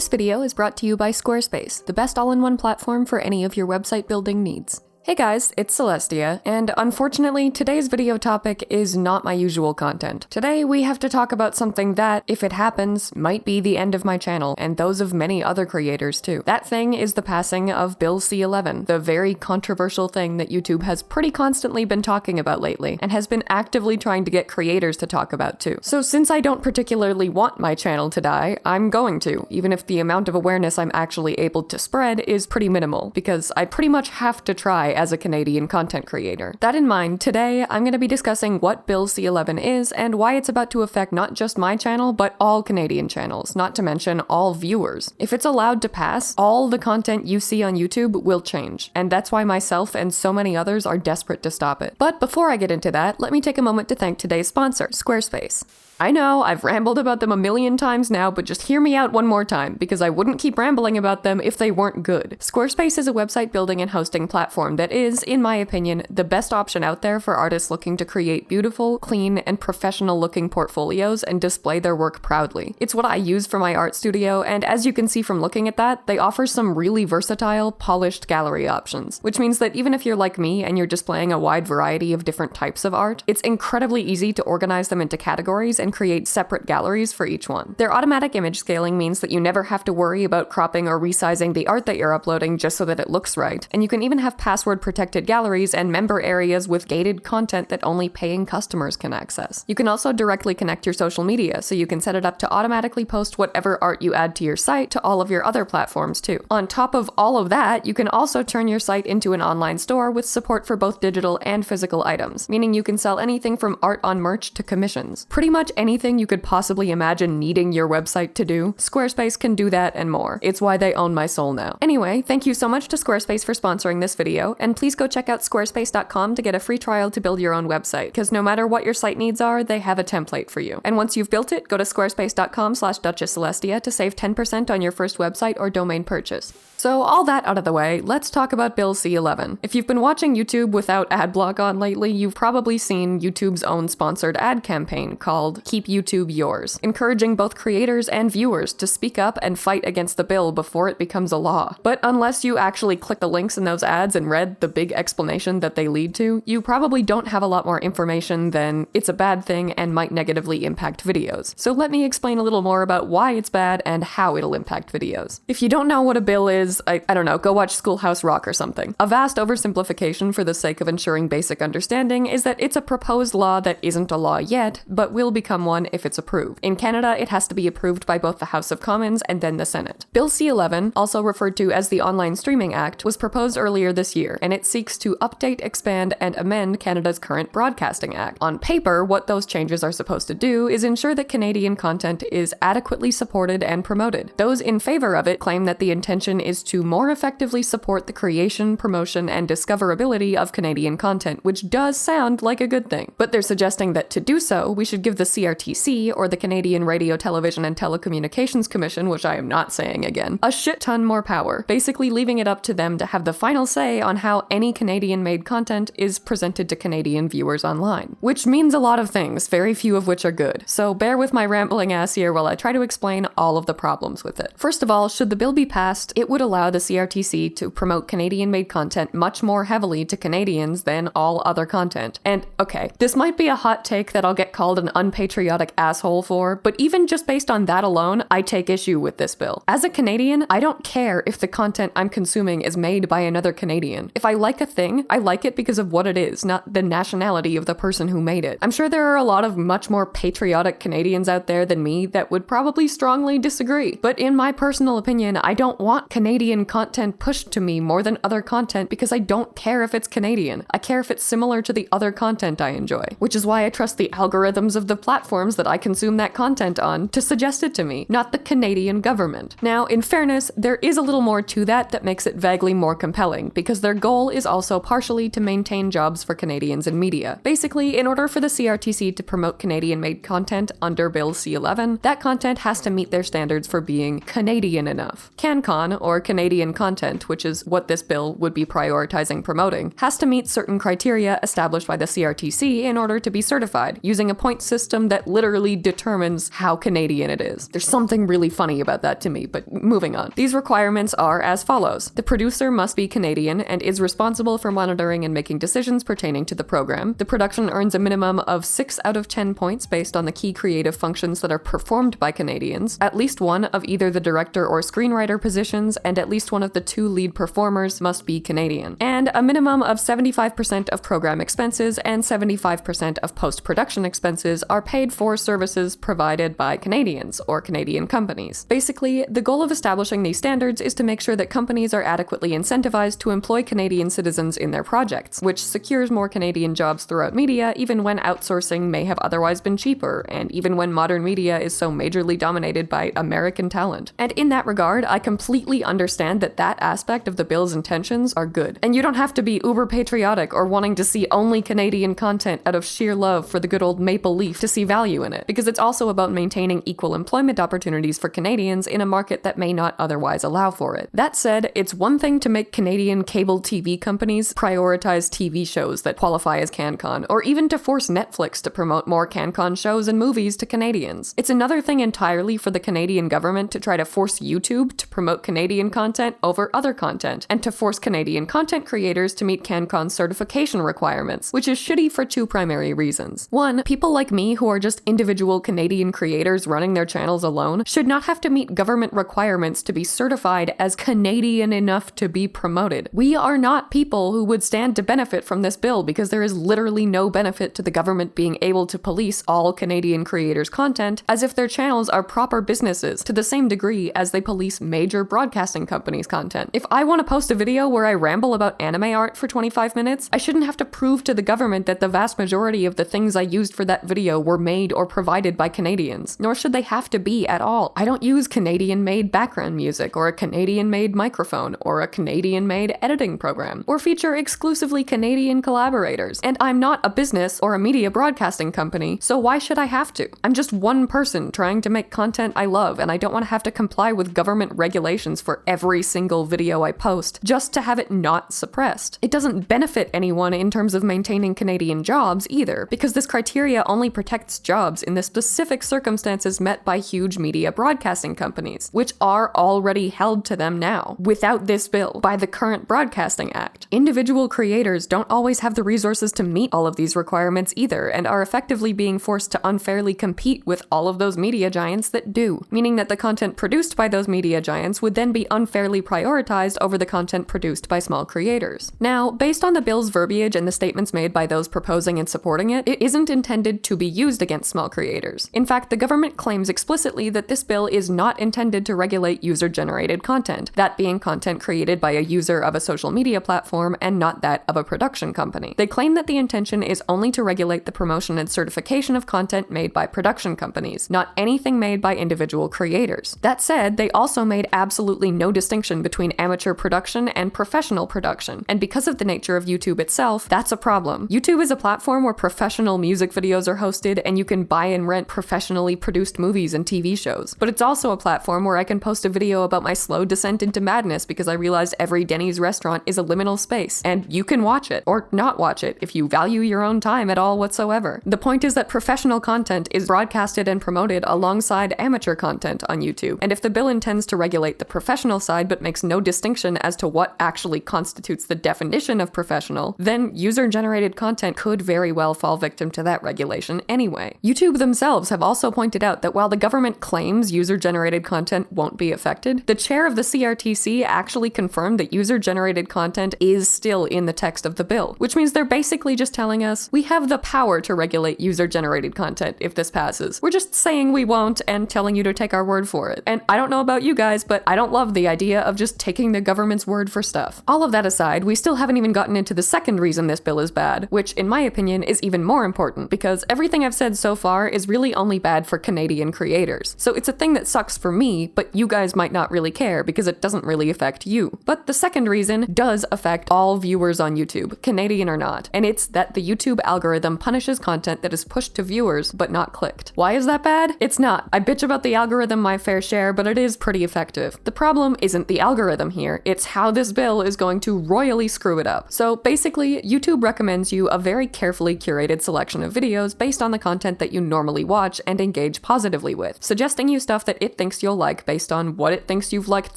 This video is brought to you by Squarespace, the best all-in-one platform for any of your website building needs. Hey guys, it's Celestia, and unfortunately, today's video topic is not my usual content. Today, we have to talk about something that, if it happens, might be the end of my channel, and those of many other creators too. That thing is the passing of Bill C-11, the very controversial thing that YouTube has pretty constantly been talking about lately, and has been actively trying to get creators to talk about too. So since I don't particularly want my channel to die, I'm going to, even if the amount of awareness I'm actually able to spread is pretty minimal, because I pretty much have to try as a Canadian content creator. That in mind, today I'm going to be discussing what Bill C-11 is and why it's about to affect not just my channel, but all Canadian channels, not to mention all viewers. If it's allowed to pass, all the content you see on YouTube will change, and that's why myself and so many others are desperate to stop it. But before I get into that, let me take a moment to thank today's sponsor, Squarespace. I know, I've rambled about them a million times now, but just hear me out one more time, because I wouldn't keep rambling about them if they weren't good. Squarespace is a website building and hosting platform that is, in my opinion, the best option out there for artists looking to create beautiful, clean, and professional-looking portfolios and display their work proudly. It's what I use for my art studio, and as you can see from looking at that, they offer some really versatile, polished gallery options, which means that even if you're like me and you're displaying a wide variety of different types of art, it's incredibly easy to organize them into categories and create separate galleries for each one. Their automatic image scaling means that you never have to worry about cropping or resizing the art that you're uploading just so that it looks right. And you can even have password-protected galleries and member areas with gated content that only paying customers can access. You can also directly connect your social media, so you can set it up to automatically post whatever art you add to your site to all of your other platforms too. On top of all of that, you can also turn your site into an online store with support for both digital and physical items, meaning you can sell anything from art on merch to commissions. Pretty much anything you could possibly imagine needing your website to do, Squarespace can do that and more. It's why they own my soul now. Anyway, thank you so much to Squarespace for sponsoring this video, and please go check out squarespace.com to get a free trial to build your own website, because no matter what your site needs are, they have a template for you. And once you've built it, go to squarespace.com/DuchessCelestia to save 10% on your first website or domain purchase. So all that out of the way, let's talk about Bill C-11. If you've been watching YouTube without ad block on lately, you've probably seen YouTube's own sponsored ad campaign called Keep YouTube Yours, encouraging both creators and viewers to speak up and fight against the bill before it becomes a law. But unless you actually click the links in those ads and read the big explanation that they lead to, you probably don't have a lot more information than it's a bad thing and might negatively impact videos. So let me explain a little more about why it's bad and how it'll impact videos. If you don't know what a bill is, I don't know, go watch Schoolhouse Rock or something. A vast oversimplification for the sake of ensuring basic understanding is that it's a proposed law that isn't a law yet, but will become one if it's approved. In Canada, it has to be approved by both the House of Commons and then the Senate. Bill C-11, also referred to as the Online Streaming Act, was proposed earlier this year, and it seeks to update, expand, and amend Canada's current Broadcasting Act. On paper, what those changes are supposed to do is ensure that Canadian content is adequately supported and promoted. Those in favor of it claim that the intention is to more effectively support the creation, promotion, and discoverability of Canadian content, which does sound like a good thing. But they're suggesting that to do so, we should give the CRTC, or the Canadian Radio, Television, and Telecommunications Commission, which I am not saying again, a shit ton more power, basically leaving it up to them to have the final say on how any Canadian-made content is presented to Canadian viewers online. Which means a lot of things, very few of which are good. So bear with my rambling ass here while I try to explain all of the problems with it. First of all, should the bill be passed, it would allow the CRTC to promote Canadian-made content much more heavily to Canadians than all other content. And okay, this might be a hot take that I'll get called an unpatriotic asshole for, but even just based on that alone, I take issue with this bill. As a Canadian, I don't care if the content I'm consuming is made by another Canadian. If I like a thing, I like it because of what it is, not the nationality of the person who made it. I'm sure there are a lot of much more patriotic Canadians out there than me that would probably strongly disagree, but in my personal opinion, I don't want Canadian content pushed to me more than other content because I don't care if it's Canadian. I care if it's similar to the other content I enjoy, which is why I trust the algorithms of the platforms that I consume that content on to suggest it to me, not the Canadian government. Now, in fairness, there is a little more to that makes it vaguely more compelling, because their goal is also partially to maintain jobs for Canadians in media. Basically, in order for the CRTC to promote Canadian-made content under Bill C-11, that content has to meet their standards for being Canadian enough. CanCon, or Canadian content, which is what this bill would be prioritizing promoting, has to meet certain criteria established by the CRTC in order to be certified, using a point system system that literally determines how Canadian it is. There's something really funny about that to me, but moving on. These requirements are as follows. The producer must be Canadian and is responsible for monitoring and making decisions pertaining to the program. The production earns a minimum of 6 out of 10 points based on the key creative functions that are performed by Canadians, at least one of either the director or screenwriter positions, and at least one of the 2 lead performers must be Canadian. And a minimum of 75% of program expenses and 75% of post-production expenses are paid for services provided by Canadians or Canadian companies. Basically, the goal of establishing these standards is to make sure that companies are adequately incentivized to employ Canadian citizens in their projects, which secures more Canadian jobs throughout media even when outsourcing may have otherwise been cheaper, and even when modern media is so majorly dominated by American talent. And in that regard, I completely understand that that aspect of the bill's intentions are good. And you don't have to be uber patriotic or wanting to see only Canadian content out of sheer love for the good old maple leaf to see value in it, because it's also about maintaining equal employment opportunities for Canadians in a market that may not otherwise allow for it. That said, it's one thing to make Canadian cable TV companies prioritize TV shows that qualify as CanCon, or even to force Netflix to promote more CanCon shows and movies to Canadians. It's another thing entirely for the Canadian government to try to force YouTube to promote Canadian content over other content, and to force Canadian content creators to meet CanCon certification requirements, which is shitty for 2 primary reasons. One, people like me who are just individual Canadian creators running their channels alone should not have to meet government requirements to be certified as Canadian enough to be promoted. We are not people who would stand to benefit from this bill because there is literally no benefit to the government being able to police all Canadian creators' content as if their channels are proper businesses to the same degree as they police major broadcasting companies' content. If I want to post a video where I ramble about anime art for 25 minutes, I shouldn't have to prove to the government that the vast majority of the things I used for that video were made or provided by Canadians, nor should they have to be at all. I don't use Canadian-made background music, or a Canadian-made microphone, or a Canadian-made editing program, or feature exclusively Canadian collaborators. And I'm not a business or a media broadcasting company, so why should I have to? I'm just one person trying to make content I love, and I don't want to have to comply with government regulations for every single video I post just to have it not suppressed. It doesn't benefit anyone in terms of maintaining Canadian jobs either, because this criteria only protects jobs in the specific circumstances met by huge media broadcasting companies, which are already held to them now, without this bill, by the current Broadcasting Act. Individual creators don't always have the resources to meet all of these requirements either, and are effectively being forced to unfairly compete with all of those media giants that do, meaning that the content produced by those media giants would then be unfairly prioritized over the content produced by small creators. Now, based on the bill's verbiage and the statements made by those proposing and supporting it, it isn't intended to be used against small creators. In fact, the government claims explicitly that this bill is not intended to regulate user-generated content, that being content created by a user of a social media platform and not that of a production company. They claim that the intention is only to regulate the promotion and certification of content made by production companies, not anything made by individual creators. That said, they also made absolutely no distinction between amateur production and professional production, and because of the nature of YouTube itself, that's a problem. YouTube is a platform where professional music videos are hosted, and you can buy and rent professionally produced movies and TV shows. But it's also a platform where I can post a video about my slow descent into madness because I realized every Denny's restaurant is a liminal space, and you can watch it, or not watch it, if you value your own time at all whatsoever. The point is that professional content is broadcasted and promoted alongside amateur content on YouTube, and if the bill intends to regulate the professional side but makes no distinction as to what actually constitutes the definition of professional, then user-generated content could very well fall victim to that regulation anyway. YouTube themselves have also pointed out that while the government claims user-generated content won't be affected, the chair of the CRTC actually confirmed that user-generated content is still in the text of the bill, which means they're basically just telling us, we have the power to regulate user-generated content if this passes. We're just saying we won't and telling you to take our word for it. And I don't know about you guys, but I don't love the idea of just taking the government's word for stuff. All of that aside, we still haven't even gotten into the second reason this bill is bad, which in my opinion is even more important, because everything I've said so far is really only bad for Canadian creators. So it's a thing that sucks for me, but you guys might not really care because it doesn't really affect you. But the second reason does affect all viewers on YouTube, Canadian or not, and it's that the YouTube algorithm punishes content that is pushed to viewers but not clicked. Why is that bad? It's not. I bitch about the algorithm my fair share, but it is pretty effective. The problem isn't the algorithm here, it's how this bill is going to royally screw it up. So basically, YouTube recommends you a very carefully curated selection of videos based on the content content that you normally watch and engage positively with, suggesting you stuff that it thinks you'll like based on what it thinks you've liked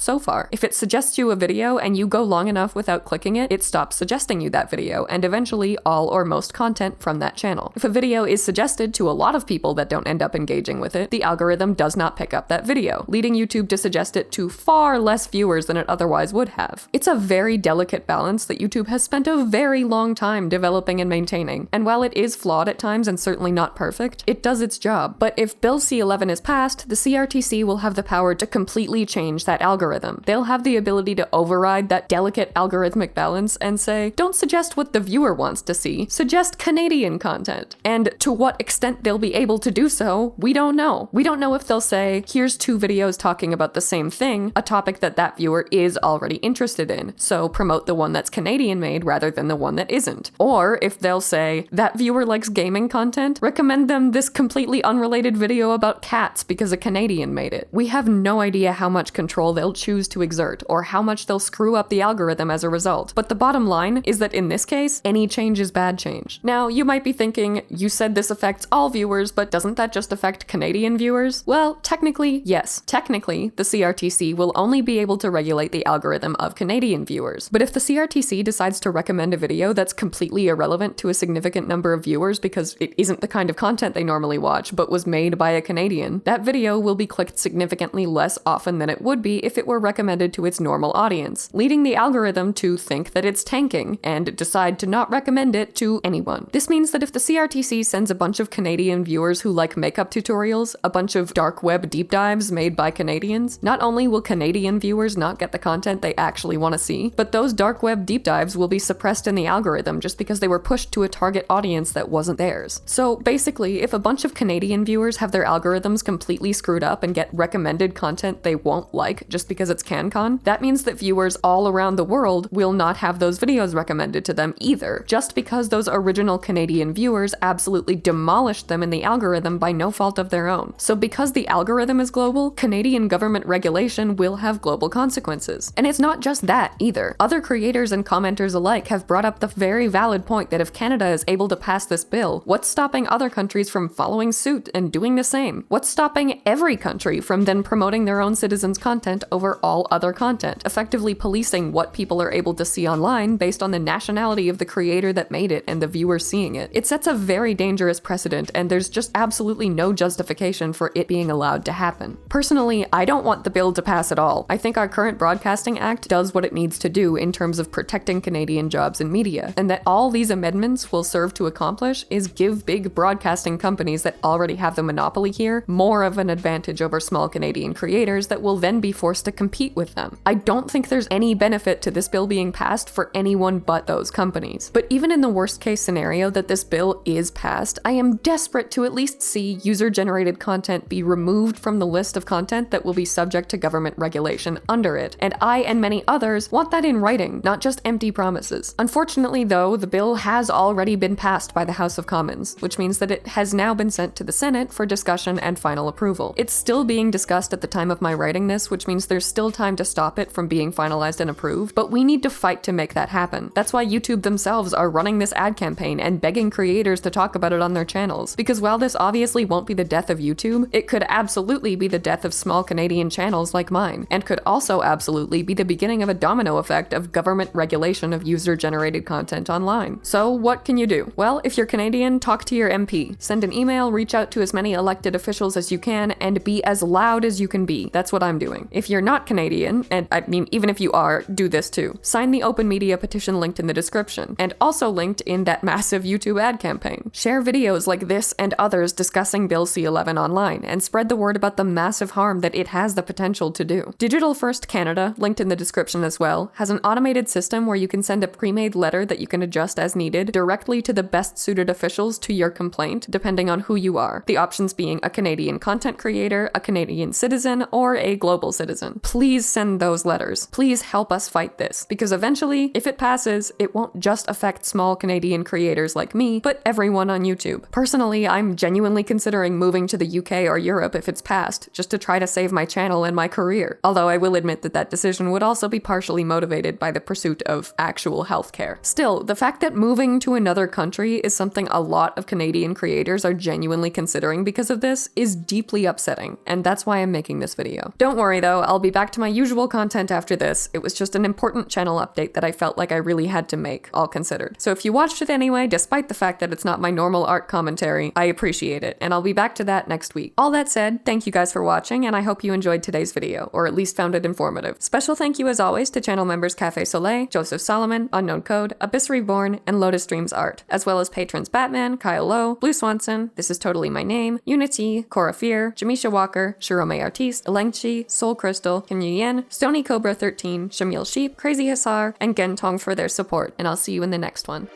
so far. If it suggests you a video and you go long enough without clicking it, it stops suggesting you that video, and eventually all or most content from that channel. If a video is suggested to a lot of people that don't end up engaging with it, the algorithm does not pick up that video, leading YouTube to suggest it to far less viewers than it otherwise would have. It's a very delicate balance that YouTube has spent a very long time developing and maintaining, and while it is flawed at times and certainly not perfect, it does its job. But if Bill C-11 is passed, the CRTC will have the power to completely change that algorithm. They'll have the ability to override that delicate algorithmic balance and say, don't suggest what the viewer wants to see, suggest Canadian content. And to what extent they'll be able to do so, we don't know. We don't know if they'll say, here's 2 videos talking about the same thing, a topic that that viewer is already interested in, so promote the one that's Canadian made rather than the one that isn't. Or if they'll say, that viewer likes gaming content, recommend them this completely unrelated video about cats because a Canadian made it. We have no idea how much control they'll choose to exert or how much they'll screw up the algorithm as a result. But the bottom line is that in this case, any change is bad change. Now, you might be thinking, you said this affects all viewers, but doesn't that just affect Canadian viewers? Well, technically, yes. Technically, the CRTC will only be able to regulate the algorithm of Canadian viewers. But if the CRTC decides to recommend a video that's completely irrelevant to a significant number of viewers because it isn't the kind of content they normally watch, but was made by a Canadian, that video will be clicked significantly less often than it would be if it were recommended to its normal audience, leading the algorithm to think that it's tanking and decide to not recommend it to anyone. This means that if the CRTC sends a bunch of Canadian viewers who like makeup tutorials, a bunch of dark web deep dives made by Canadians, not only will Canadian viewers not get the content they actually want to see, but those dark web deep dives will be suppressed in the algorithm just because they were pushed to a target audience that wasn't theirs. So basically, if a bunch of Canadian viewers have their algorithms completely screwed up and get recommended content they won't like just because it's CanCon, that means that viewers all around the world will not have those videos recommended to them either, just because those original Canadian viewers absolutely demolished them in the algorithm by no fault of their own. So because the algorithm is global, Canadian government regulation will have global consequences. And it's not just that either. Other creators and commenters alike have brought up the very valid point that if Canada is able to pass this bill, what's stopping other countries from following suit and doing the same? What's stopping every country from then promoting their own citizens' content over all other content, effectively policing what people are able to see online based on the nationality of the creator that made it and the viewer seeing it? It sets a very dangerous precedent, and there's just absolutely no justification for it being allowed to happen. Personally, I don't want the bill to pass at all. I think our current Broadcasting Act does what it needs to do in terms of protecting Canadian jobs in media, and that all these amendments will serve to accomplish is give big broadcasting companies that already have the monopoly here more of an advantage over small Canadian creators that will then be forced to compete with them. I don't think there's any benefit to this bill being passed for anyone but those companies. But even in the worst case scenario that this bill is passed, I am desperate to at least see user-generated content be removed from the list of content that will be subject to government regulation under it, and I and many others want that in writing, not just empty promises. Unfortunately though, the bill has already been passed by the House of Commons, which means that it has now been sent to the Senate for discussion and final approval. It's still being discussed at the time of my writing this, which means there's still time to stop it from being finalized and approved, but we need to fight to make that happen. That's why YouTube themselves are running this ad campaign and begging creators to talk about it on their channels, because while this obviously won't be the death of YouTube, it could absolutely be the death of small Canadian channels like mine, and could also absolutely be the beginning of a domino effect of government regulation of user-generated content online. So what can you do? Well, if you're Canadian, talk to your MP, send an email, reach out to as many elected officials as you can, and be as loud as you can be. That's what I'm doing. If you're not Canadian, and I mean even if you are, do this too. Sign the open media petition linked in the description, and also linked in that massive YouTube ad campaign. Share videos like this and others discussing Bill C-11 online, and spread the word about the massive harm that it has the potential to do. Digital First Canada, linked in the description as well, has an automated system where you can send a pre-made letter that you can adjust as needed directly to the best suited officials to your complaint, depending on who you are. The options being a Canadian content creator, a Canadian citizen, or a global citizen. Please send those letters. Please help us fight this, because eventually, if it passes, it won't just affect small Canadian creators like me, but everyone on YouTube. Personally, I'm genuinely considering moving to the UK or Europe if it's passed, just to try to save my channel and my career. Although I will admit that that decision would also be partially motivated by the pursuit of actual healthcare. Still, the fact that moving to another country is something a lot of Canadian creators creators are genuinely considering because of this is deeply upsetting, and that's why I'm making this video. Don't worry though, I'll be back to my usual content after this. It was just an important channel update that I felt like I really had to make, all considered. So if you watched it anyway, despite the fact that it's not my normal art commentary, I appreciate it, and I'll be back to that next week. All that said, thank you guys for watching, and I hope you enjoyed today's video, or at least found it informative. Special thank you as always to channel members Cafe Soleil, Joseph Solomon, Unknown Code, Abyss Reborn, and Lotus Dreams Art, as well as patrons Batman, Kyle Lowe, Blue Swanson, This Is Totally My Name, Unity, Cora Fear, Jamisha Walker, Shirome Artiste, Elengchi, Soul Crystal, Kim Yu Yen, Stony Cobra 13, Shamil Sheep, Crazy Hussar, and Gen Tong for their support, and I'll see you in the next one.